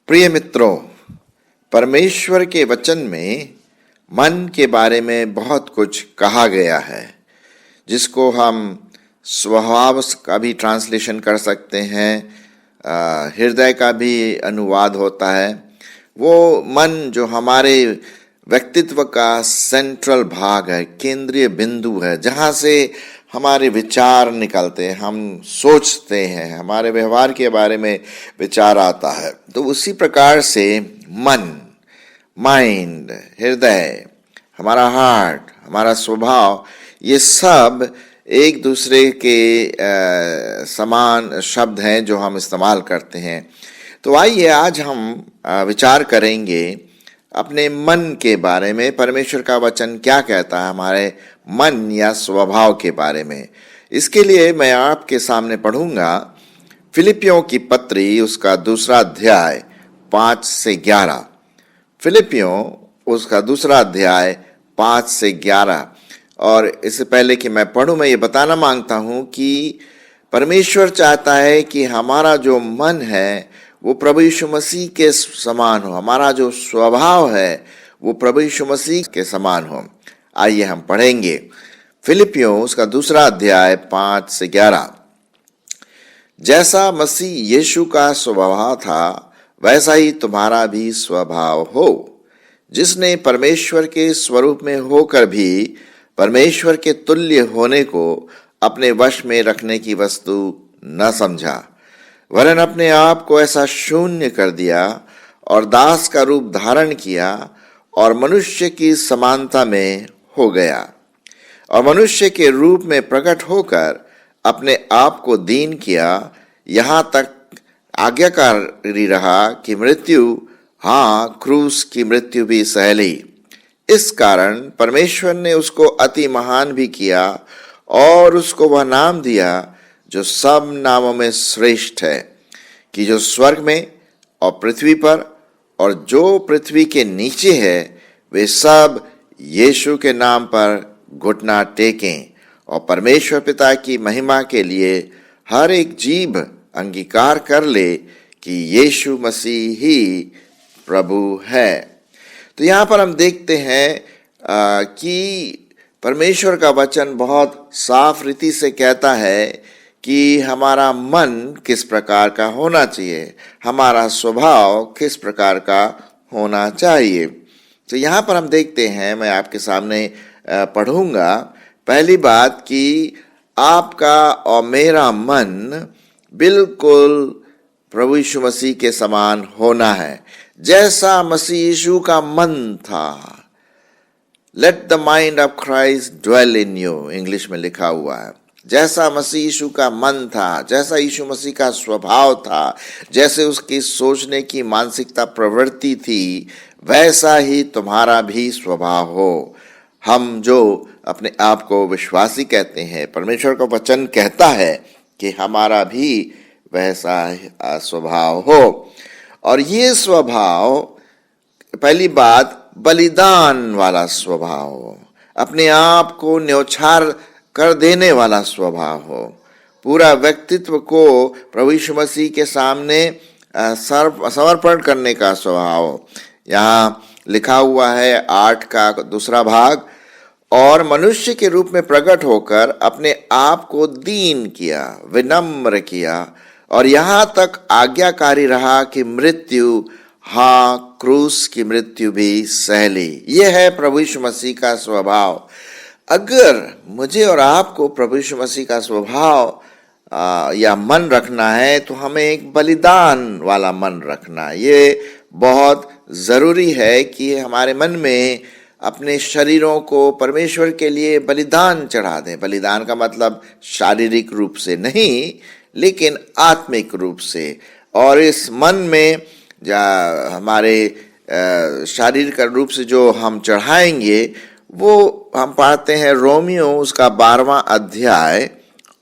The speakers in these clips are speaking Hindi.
प्रिय मित्रों, परमेश्वर के वचन में मन के बारे में बहुत कुछ कहा गया है, जिसको हम स्वभाव का भी ट्रांसलेशन कर सकते हैं, हृदय का भी अनुवाद होता है। वो मन जो हमारे व्यक्तित्व का सेंट्रल भाग है, केंद्रीय बिंदु है, जहाँ से हमारे विचार निकलते हैं, हम सोचते हैं, हमारे व्यवहार के बारे में विचार आता है। तो उसी प्रकार से मन, माइंड, हृदय, हमारा हार्ट, हमारा स्वभाव, ये सब एक दूसरे के समान शब्द हैं जो हम इस्तेमाल करते हैं। तो आइए आज हम विचार करेंगे अपने मन के बारे में। परमेश्वर का वचन क्या कहता है हमारे मन या स्वभाव के बारे में। इसके लिए मैं आपके सामने पढ़ूंगा फिलिपियों की पत्री, उसका 2 अध्याय 5 से 11। फिलिपियों उसका 2 अध्याय 5 से 11। और इससे पहले कि मैं पढ़ूं, मैं ये बताना मांगता हूं कि परमेश्वर चाहता है कि हमारा जो मन है वो प्रभु यीशु मसीह के समान हो, हमारा जो स्वभाव है वो प्रभु यीशु मसीह के समान हो। आइए हम पढ़ेंगे फिलिपियों उसका 2 अध्याय 5 से 11। जैसा मसीह यीशु का स्वभाव था वैसा ही तुम्हारा भी स्वभाव हो, जिसने परमेश्वर के स्वरूप में होकर भी परमेश्वर के तुल्य होने को अपने वश में रखने की वस्तु न समझा, वरन अपने आप को ऐसा शून्य कर दिया और दास का रूप धारण किया और मनुष्य की समानता में हो गया, और मनुष्य के रूप में प्रकट होकर अपने आप को दीन किया, यहाँ तक आज्ञाकारी रहा कि मृत्यु, हाँ क्रूस की मृत्यु भी सह ली। इस कारण परमेश्वर ने उसको अति महान भी किया और उसको वह नाम दिया जो सब नामों में श्रेष्ठ है, कि जो स्वर्ग में और पृथ्वी पर और जो पृथ्वी के नीचे है वे सब यीशु के नाम पर घुटना टेकें, और परमेश्वर पिता की महिमा के लिए हर एक जीभ अंगीकार कर ले कि यीशु मसीह ही प्रभु है। तो यहाँ पर हम देखते हैं कि परमेश्वर का वचन बहुत साफ रीति से कहता है कि हमारा मन किस प्रकार का होना चाहिए, हमारा स्वभाव किस प्रकार का होना चाहिए। तो यहाँ पर हम देखते हैं, मैं आपके सामने पढ़ूंगा। पहली बात कि आपका और मेरा मन बिल्कुल प्रभु यीशु मसीह के समान होना है, जैसा मसीह यीशु का मन था। Let the mind of Christ dwell in you, English में लिखा हुआ है। जैसा मसीह यीशु का मन था, जैसा यीशु मसीह का स्वभाव था, जैसे उसकी सोचने की मानसिकता प्रवृत्ति थी, वैसा ही तुम्हारा भी स्वभाव हो। हम जो अपने आप को विश्वासी कहते हैं, परमेश्वर का वचन कहता है कि हमारा भी वैसा स्वभाव हो। और ये स्वभाव, पहली बात, बलिदान वाला स्वभाव हो, अपने आप को न्यौछावर कर देने वाला स्वभाव हो, पूरा व्यक्तित्व को प्रभु यीशु मसीह के सामने समर्पण करने का स्वभाव हो। यहाँ लिखा हुआ है 8 का 2 भाग, और मनुष्य के रूप में प्रकट होकर अपने आप को दीन किया, विनम्र किया, और यहाँ तक आज्ञाकारी रहा कि मृत्यु, हाँ क्रूस की मृत्यु भी सह ली। यह है प्रभु यीशु मसीह का स्वभाव। अगर मुझे और आपको प्रभु यीशु मसीह का स्वभाव या मन रखना है तो हमें एक बलिदान वाला मन रखना। ये बहुत ज़रूरी है कि हमारे मन में अपने शरीरों को परमेश्वर के लिए बलिदान चढ़ा दें। बलिदान का मतलब शारीरिक रूप से नहीं, लेकिन आत्मिक रूप से। और इस मन में हमारे शारीरिक रूप से जो हम चढ़ाएंगे वो हम पढ़ते हैं रोमियो उसका 12वां अध्याय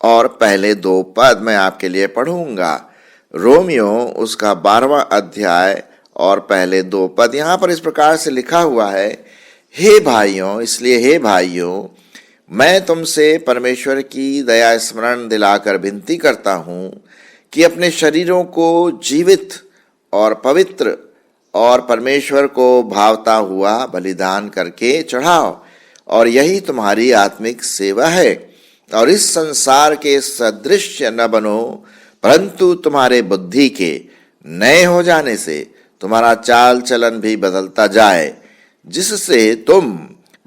और पहले 2 पद मैं आपके लिए पढ़ूंगा। रोमियो उसका 12वां अध्याय और पहले 2 पद। यहाँ पर इस प्रकार से लिखा हुआ है, हे भाइयों, इसलिए हे भाइयों, मैं तुमसे परमेश्वर की दया स्मरण दिलाकर विनती करता हूँ कि अपने शरीरों को जीवित और पवित्र और परमेश्वर को भावता हुआ बलिदान करके चढ़ाओ, और यही तुम्हारी आत्मिक सेवा है। और इस संसार के सदृश न बनो, परंतु तुम्हारे बुद्धि के नए हो जाने से तुम्हारा चाल चलन भी बदलता जाए, जिससे तुम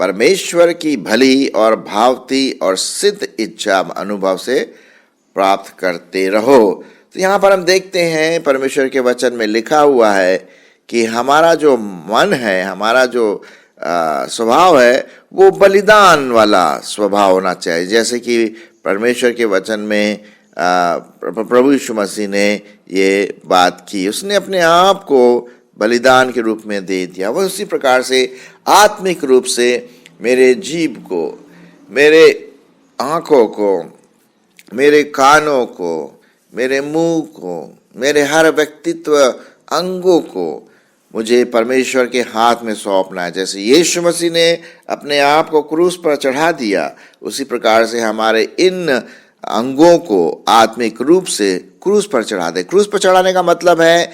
परमेश्वर की भली और भावती और सिद्ध इच्छा अनुभव से प्राप्त करते रहो। तो यहाँ पर हम देखते हैं परमेश्वर के वचन में लिखा हुआ है कि हमारा जो मन है, हमारा जो स्वभाव है, वो बलिदान वाला स्वभाव होना चाहिए। जैसे कि परमेश्वर के वचन में प्रभु यीशु मसीह ने ये बात की, उसने अपने आप को बलिदान के रूप में दे दिया। वह उसी प्रकार से आत्मिक रूप से मेरे जीभ को, मेरे आँखों को, मेरे कानों को, मेरे मुंह को, मेरे हर व्यक्तित्व अंगों को मुझे परमेश्वर के हाथ में सौंपना है। जैसे यीशु मसीह ने अपने आप को क्रूस पर चढ़ा दिया, उसी प्रकार से हमारे इन अंगों को आत्मिक रूप से क्रूस पर चढ़ा दे। क्रूस पर चढ़ाने का मतलब है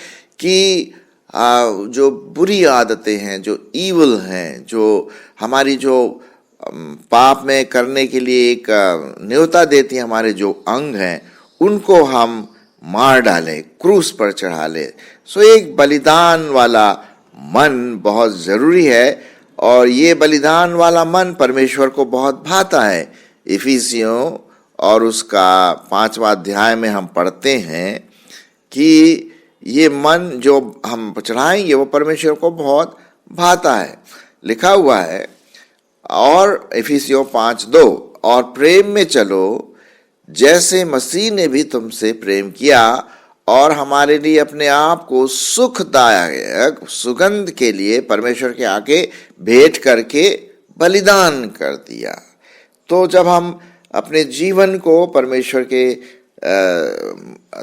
कि जो बुरी आदतें हैं, जो ईवल हैं, जो हमारी जो पाप में करने के लिए एक न्योता देती है, हमारे जो अंग हैं, उनको हम मार डालें, क्रूस पर चढ़ा ले। सो एक बलिदान वाला मन बहुत ज़रूरी है, और ये बलिदान वाला मन परमेश्वर को बहुत भाता है। इफिसियों और उसका 5वां अध्याय में हम पढ़ते हैं कि ये मन जो हम चढ़ाएंगे वो परमेश्वर को बहुत भाता है। लिखा हुआ है, और इफिसियों 5:2, और प्रेम में चलो जैसे मसीह ने भी तुमसे प्रेम किया और हमारे लिए अपने आप को सुखदायक सुगंध के लिए परमेश्वर के आगे भेंट करके बलिदान कर दिया। तो जब हम अपने जीवन को परमेश्वर के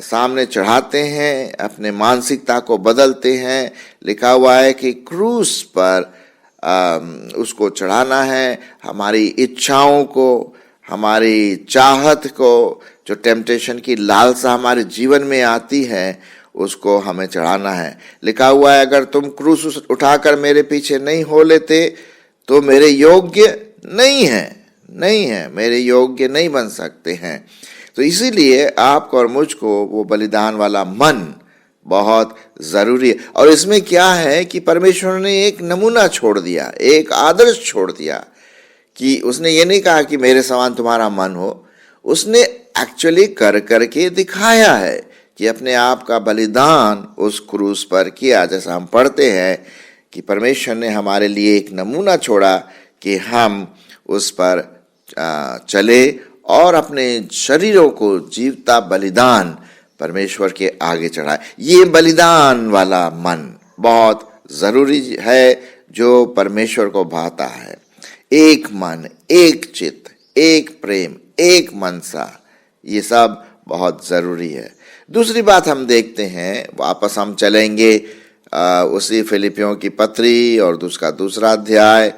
सामने चढ़ाते हैं, अपने मानसिकता को बदलते हैं, लिखा हुआ है कि क्रूस पर उसको चढ़ाना है। हमारी इच्छाओं को, हमारी चाहत को, जो टेम्पटेशन की लालसा हमारे जीवन में आती है, उसको हमें चढ़ाना है। लिखा हुआ है, अगर तुम क्रूस उठाकर मेरे पीछे नहीं हो लेते तो मेरे योग्य नहीं है, मेरे योग्य नहीं बन सकते हैं। तो इसीलिए आपको और मुझको वो बलिदान वाला मन बहुत ज़रूरी है। और इसमें क्या है कि परमेश्वर ने एक नमूना छोड़ दिया, एक आदर्श छोड़ दिया, कि उसने ये नहीं कहा कि मेरे समान तुम्हारा मन हो, उसने एक्चुअली कर करके दिखाया है कि अपने आप का बलिदान उस क्रूस पर किया। जैसा हम पढ़ते हैं कि परमेश्वर ने हमारे लिए एक नमूना छोड़ा कि हम उस पर चले और अपने शरीरों को जीवता बलिदान परमेश्वर के आगे चढ़ाए। ये बलिदान वाला मन बहुत ज़रूरी है जो परमेश्वर को भाता है। एक मन, एक चित्त, एक प्रेम, एक मनसा, ये सब बहुत ज़रूरी है। दूसरी बात हम देखते हैं, वापस हम चलेंगे उसी फिलिपियों की पत्री और उसका 2 अध्याय,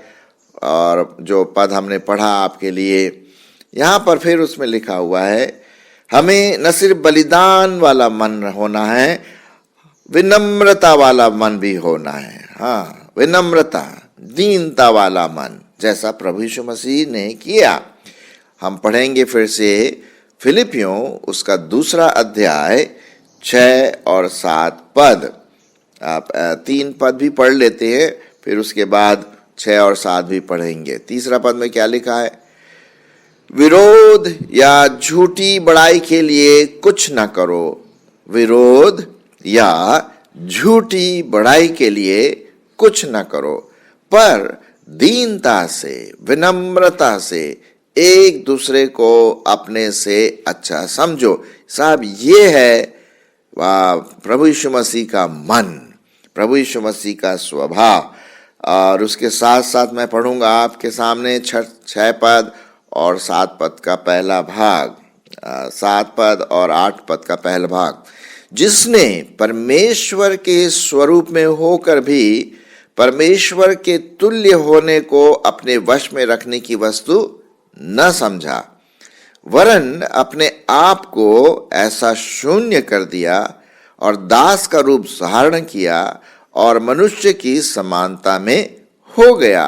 और जो पद हमने पढ़ा आपके लिए, यहाँ पर फिर उसमें लिखा हुआ है, हमें न सिर्फ बलिदान वाला मन होना है, विनम्रता वाला मन भी होना है। हाँ, विनम्रता, दीनता वाला मन, जैसा प्रभु यीशु मसीह ने किया। हम पढ़ेंगे फिर से फिलिपियों उसका 2 अध्याय 6 और 7 पद। आप 3 पद भी पढ़ लेते हैं, फिर उसके बाद 6 और 7 भी पढ़ेंगे। 3 पद में क्या लिखा है? विरोध या झूठी बड़ाई के लिए कुछ न करो, विरोध या झूठी बड़ाई के लिए कुछ न करो, पर दीनता से, विनम्रता से एक दूसरे को अपने से अच्छा समझो। साहब, ये है प्रभु यीशु मसीह का मन, प्रभु यीशु मसीह का स्वभाव। और उसके साथ साथ मैं पढ़ूंगा आपके सामने 6 पद और 7 पद का पहला भाग, 7 पद और 8 पद का पहला भाग। जिसने परमेश्वर के स्वरूप में होकर भी परमेश्वर के तुल्य होने को अपने वश में रखने की वस्तु न समझा, वरन अपने आप को ऐसा शून्य कर दिया और दास का रूप धारण किया और मनुष्य की समानता में हो गया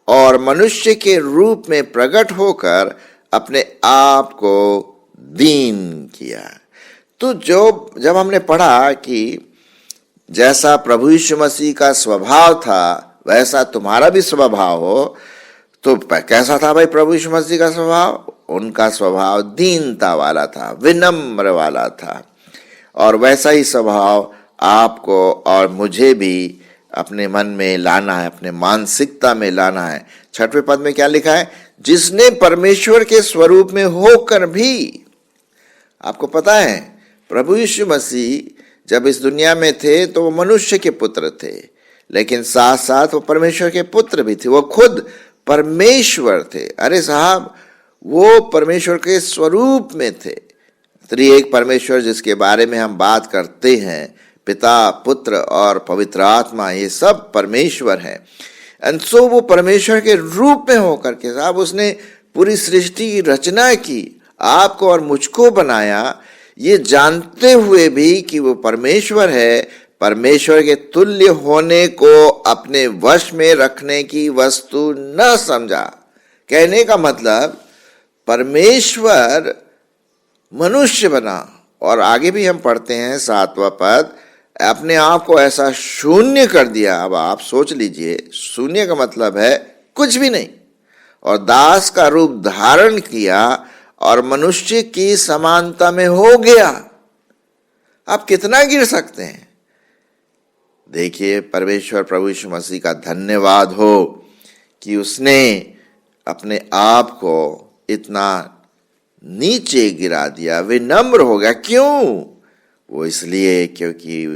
और मनुष्य के रूप में प्रकट होकर अपने आप को दीन किया। तो जब हमने पढ़ा कि जैसा प्रभु यीशु मसीह का स्वभाव था वैसा तुम्हारा भी स्वभाव हो, तो कैसा था भाई प्रभु यीशु मसीह का स्वभाव? उनका स्वभाव दीनता वाला था, विनम्र वाला था। और वैसा ही स्वभाव आपको और मुझे भी अपने मन में लाना है, अपने मानसिकता में लाना है। 6वें पद में क्या लिखा है? जिसने परमेश्वर के स्वरूप में होकर भी, आपको पता है प्रभु यीशु मसीह जब इस दुनिया में थे तो वो मनुष्य के पुत्र थे, लेकिन साथ साथ वो परमेश्वर के पुत्र भी थे, वो खुद परमेश्वर थे। अरे साहब, वो परमेश्वर के स्वरूप में थे। त्रिएक परमेश्वर जिसके बारे में हम बात करते हैं, पिता, पुत्र और पवित्र आत्मा, ये सब परमेश्वर हैं। एंड सो वो परमेश्वर के रूप में होकर के साहब उसने पूरी सृष्टि की रचना की, आपको और मुझको बनाया, ये जानते हुए भी कि वो परमेश्वर है। परमेश्वर के तुल्य होने को अपने वश में रखने की वस्तु न समझा। कहने का मतलब परमेश्वर मनुष्य बना, और आगे भी हम पढ़ते हैं 7वां पद, अपने आप को ऐसा शून्य कर दिया। अब आप सोच लीजिए, शून्य का मतलब है कुछ भी नहीं, और दास का रूप धारण किया और मनुष्य की समानता में हो गया। आप कितना गिर सकते हैं? देखिए, परमेश्वर प्रभु यीशु मसीह का धन्यवाद हो कि उसने अपने आप को इतना नीचे गिरा दिया, विनम्र हो गया। क्यों? वो इसलिए क्योंकि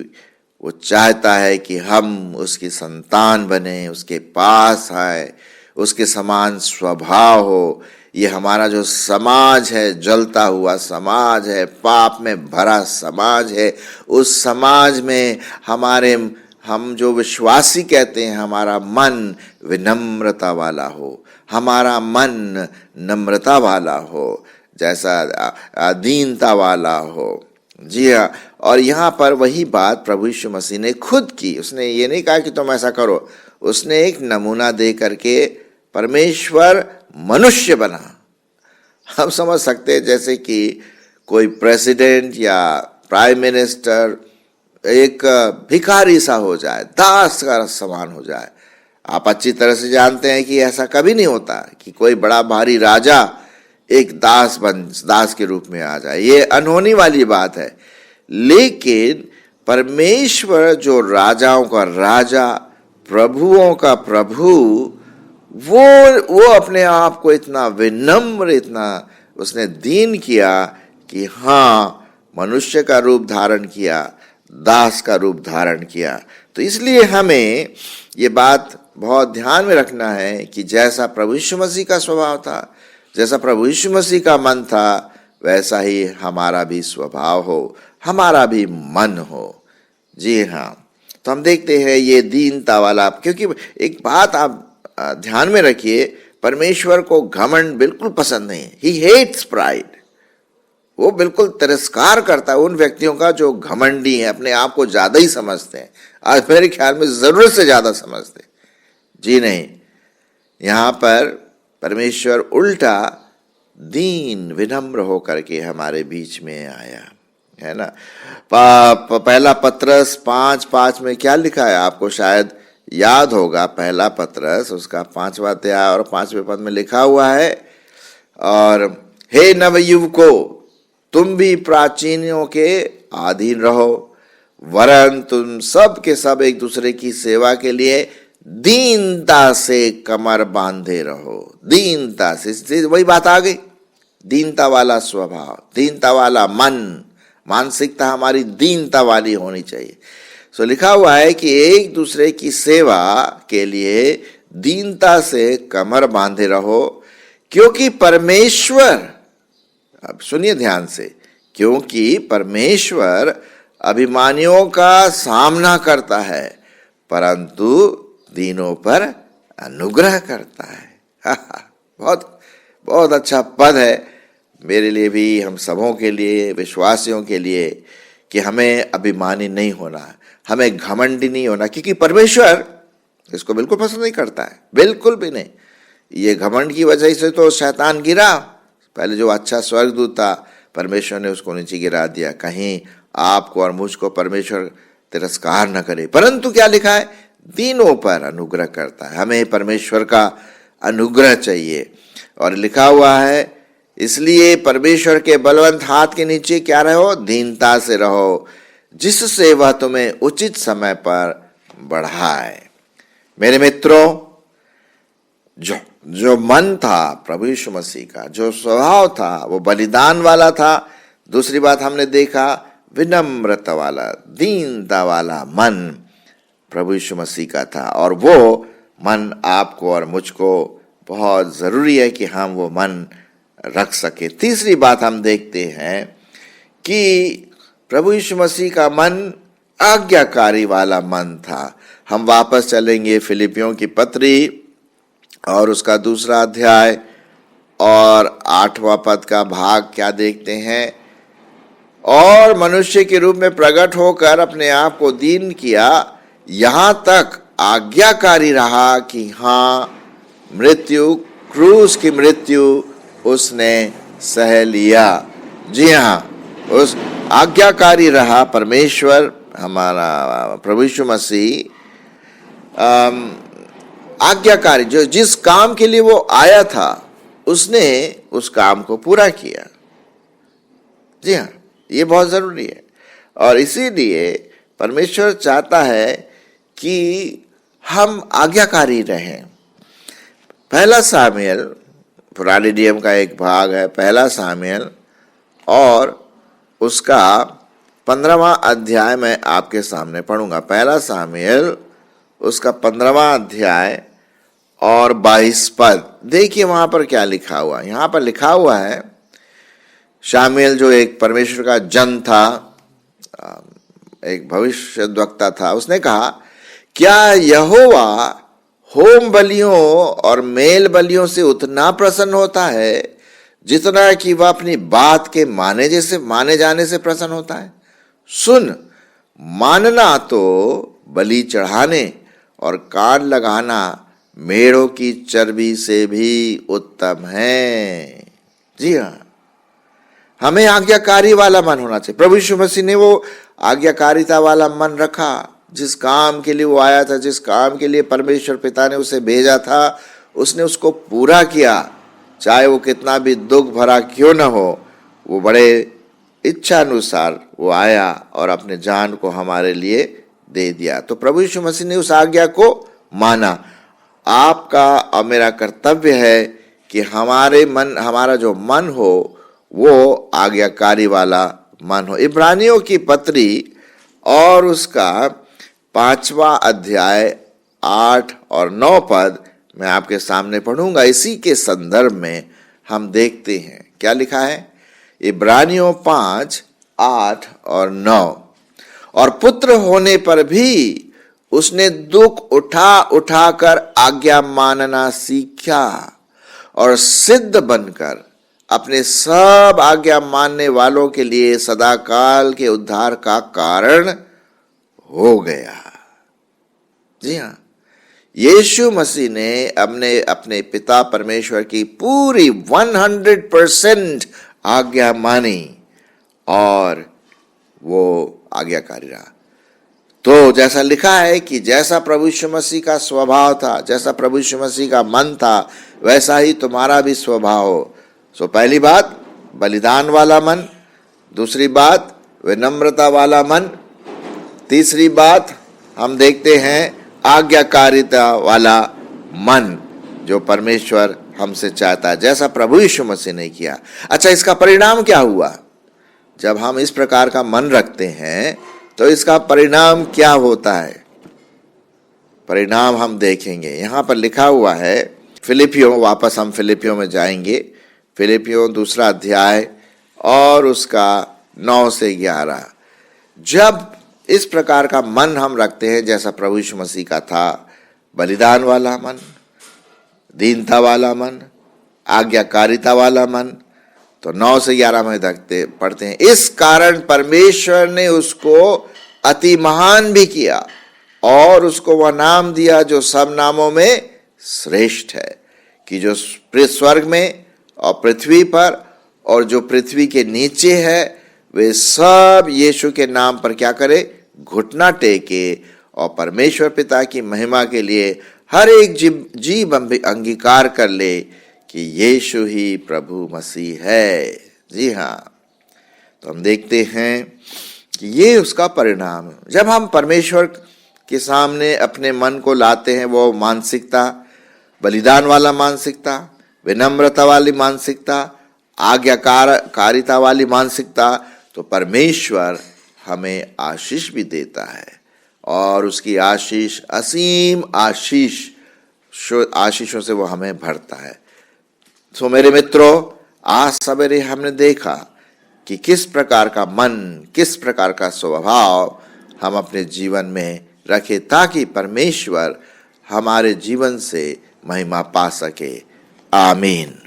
वो चाहता है कि हम उसकी संतान बने, उसके पास आए, उसके समान स्वभाव हो। ये हमारा जो समाज है, जलता हुआ समाज है, पाप में भरा समाज है, उस समाज में हम जो विश्वासी कहते हैं, हमारा मन विनम्रता वाला हो, हमारा मन नम्रता वाला हो, जैसा दीनता वाला हो। जी हाँ, और यहाँ पर वही बात प्रभु यीशु मसीह ने खुद की। उसने ये नहीं कहा कि तुम ऐसा करो, उसने एक नमूना दे करके परमेश्वर मनुष्य बना। हम समझ सकते हैं जैसे कि कोई प्रेसिडेंट या प्राइम मिनिस्टर एक भिखारी सा हो जाए, दास का समान हो जाए। आप अच्छी तरह से जानते हैं कि ऐसा कभी नहीं होता कि कोई बड़ा भारी राजा एक दास के रूप में आ जाए। ये अनहोनी वाली बात है। लेकिन परमेश्वर जो राजाओं का राजा, प्रभुओं का प्रभु, वो अपने आप को इतना विनम्र, इतना उसने दीन किया कि हाँ, मनुष्य का रूप धारण किया, दास का रूप धारण किया। तो इसलिए हमें ये बात बहुत ध्यान में रखना है कि जैसा प्रभु यीशु मसीह का स्वभाव था, जैसा प्रभु यीशु मसीह का मन था, वैसा ही हमारा भी स्वभाव हो, हमारा भी मन हो। जी हाँ, तो हम देखते हैं ये दीनता वाला। क्योंकि एक बात आप ध्यान में रखिए, परमेश्वर को घमंड बिल्कुल पसंद नहीं है। He hates pride. वो बिल्कुल तिरस्कार करता है उन व्यक्तियों का जो घमंडी हैं, अपने आप को ज्यादा ही समझते हैं। आज मेरे ख्याल में जरूरत से ज्यादा समझते। जी नहीं, यहाँ पर परमेश्वर उल्टा दीन विनम्र होकर के हमारे बीच में आया है ना। पहला पत्रस 5:5 में क्या लिखा है? आपको शायद याद होगा। पहला पत्रस उसका 5वां अध्याय और 5वें पद में लिखा हुआ है, और हे नवयुवको, तुम भी प्राचीनों के अधीन रहो, वरन तुम सब के सब एक दूसरे की सेवा के लिए दीनता से कमर बांधे रहो। दीनता से, वही बात आ गई, दीनता वाला स्वभाव, दीनता वाला मन, मानसिकता हमारी दीनता वाली होनी चाहिए। सो लिखा हुआ है कि एक दूसरे की सेवा के लिए दीनता से कमर बांधे रहो, क्योंकि परमेश्वर, अब सुनिए ध्यान से, क्योंकि परमेश्वर अभिमानियों का सामना करता है, परंतु दीनों पर अनुग्रह करता है। बहुत बहुत अच्छा पद है मेरे लिए भी, हम सबों के लिए, विश्वासियों के लिए, कि हमें अभिमानी नहीं होना, हमें घमंडी नहीं होना, क्योंकि परमेश्वर इसको बिल्कुल पसंद नहीं करता है, बिल्कुल भी नहीं। ये घमंड की वजह से तो शैतान गिरा। पहले जो अच्छा स्वर्गदूत था, परमेश्वर ने उसको नीचे गिरा दिया। कहीं आपको और मुझको परमेश्वर तिरस्कार न करे, परंतु क्या लिखा है, दीनों पर अनुग्रह करता है। हमें परमेश्वर का अनुग्रह चाहिए। और लिखा हुआ है, इसलिए परमेश्वर के बलवंत हाथ के नीचे क्या रहो, दीनता से रहो, जिससे वह तुम्हें उचित समय पर बढ़ाए। मेरे मित्रों, जो मन था प्रभु यीशु मसीह का, जो स्वभाव था वो बलिदान वाला था। दूसरी बात हमने देखा, विनम्रता वाला, दीनता वाला मन प्रभु यीशु मसीह का था। और वो मन आपको और मुझको बहुत जरूरी है कि हम वो मन रख सके। तीसरी बात हम देखते हैं कि प्रभु यीशु मसीह का मन आज्ञाकारी वाला मन था। हम वापस चलेंगे फिलिपियों की पत्री और उसका 2 अध्याय और 8वां पद का भाग। क्या देखते हैं, और मनुष्य के रूप में प्रकट होकर अपने आप को दीन किया, यहां तक आज्ञाकारी रहा कि हाँ, मृत्यु, क्रूस की मृत्यु उसने सह लिया। जी हाँ, उस आज्ञाकारी रहा परमेश्वर, हमारा प्रभु यीशु मसीह आज्ञाकारी, जो जिस काम के लिए वो आया था उसने उस काम को पूरा किया। जी हाँ, ये बहुत जरूरी है। और इसीलिए परमेश्वर चाहता है कि हम आज्ञाकारी रहें। पहला सामुएल, पुराने नियम का एक भाग है, पहला सामुएल और उसका 15वां अध्याय मैं आपके सामने पढ़ूंगा। पहला सामुएल उसका 15वां अध्याय और 22 पद। देखिए वहां पर क्या लिखा हुआ। यहां पर लिखा हुआ है, शामुएल जो एक परमेश्वर का जन था, एक भविष्यद्वक्ता था, उसने कहा, क्या यहोवा होम बलियों और मेल बलियों से उतना प्रसन्न होता है जितना कि वह अपनी बात के माने जाने से प्रसन्न होता है? सुन, मानना तो बलि चढ़ाने और कान लगाना मेढ़ों की चर्बी से भी उत्तम है। जी हाँ, हमें आज्ञाकारी वाला मन होना चाहिए। प्रभु यीशु मसीह ने वो आज्ञाकारिता वाला मन रखा। जिस काम के लिए वो आया था, जिस काम के लिए परमेश्वर पिता ने उसे भेजा था, उसने उसको पूरा किया, चाहे वो कितना भी दुख भरा क्यों न हो। वो बड़े इच्छा अनुसार वो आया और अपने जान को हमारे लिए दे दिया। तो प्रभु यीशु मसीह ने उस आज्ञा को माना। आपका और मेरा कर्तव्य है कि हमारा जो मन हो वो आज्ञाकारी वाला मन हो। इब्रानियों की पत्री और उसका 5वां अध्याय 8 और 9 पद मैं आपके सामने पढ़ूंगा। इसी के संदर्भ में हम देखते हैं क्या लिखा है। इब्रानियों 5, 8 और 9। और पुत्र होने पर भी उसने दुख उठा कर आज्ञा मानना सीखा और सिद्ध बनकर अपने सब आज्ञा मानने वालों के लिए सदाकाल के उद्धार का कारण हो गया। जी हाँ, यीशु मसीह ने अपने पिता परमेश्वर की पूरी 100% आज्ञा मानी और वो आज्ञाकारी रहा। तो जैसा लिखा है कि जैसा प्रभु यीशु मसीह का स्वभाव था, जैसा प्रभु यीशु मसीह का मन था, वैसा ही तुम्हारा भी स्वभाव हो। सो पहली बात, बलिदान वाला मन। दूसरी बात, विनम्रता वाला मन। तीसरी बात हम देखते हैं, आज्ञाकारिता वाला मन, जो परमेश्वर हमसे चाहता है, जैसा प्रभु यीशु मसीह ने किया। अच्छा, इसका परिणाम क्या हुआ? जब हम इस प्रकार का मन रखते हैं तो इसका परिणाम क्या होता है? परिणाम हम देखेंगे। यहां पर लिखा हुआ है फिलिपियों, वापस हम फिलिपियों में जाएंगे। फिलिपियों 2 अध्याय और उसका 9 से 11। जब इस प्रकार का मन हम रखते हैं जैसा प्रभु यीशु मसीह का था, बलिदान वाला मन, दीनता वाला मन, आज्ञाकारिता वाला मन, तो 9 से 11 में पढ़ते हैं, इस कारण परमेश्वर ने उसको अति महान भी किया और उसको वह नाम दिया जो सब नामों में श्रेष्ठ है, कि जो स्वर्ग में और पृथ्वी पर और जो पृथ्वी के नीचे है वे सब यीशु के नाम पर क्या करे, घुटना टेके और परमेश्वर पिता की महिमा के लिए हर एक जीव अंगीकार कर ले कि यीशु ही प्रभु मसीह है। जी हाँ, तो हम देखते हैं कि ये उसका परिणाम है। जब हम परमेश्वर के सामने अपने मन को लाते हैं, वो मानसिकता, बलिदान वाला मानसिकता, विनम्रता वाली मानसिकता, आज्ञाकारिता वाली मानसिकता, तो परमेश्वर हमें आशीष भी देता है और उसकी आशीष असीम आशीषों से वो हमें भरता है। तो मेरे मित्रों, आज सवेरे हमने देखा कि किस प्रकार का मन, किस प्रकार का स्वभाव हम अपने जीवन में रखें ताकि परमेश्वर हमारे जीवन से महिमा पा सके। आमीन।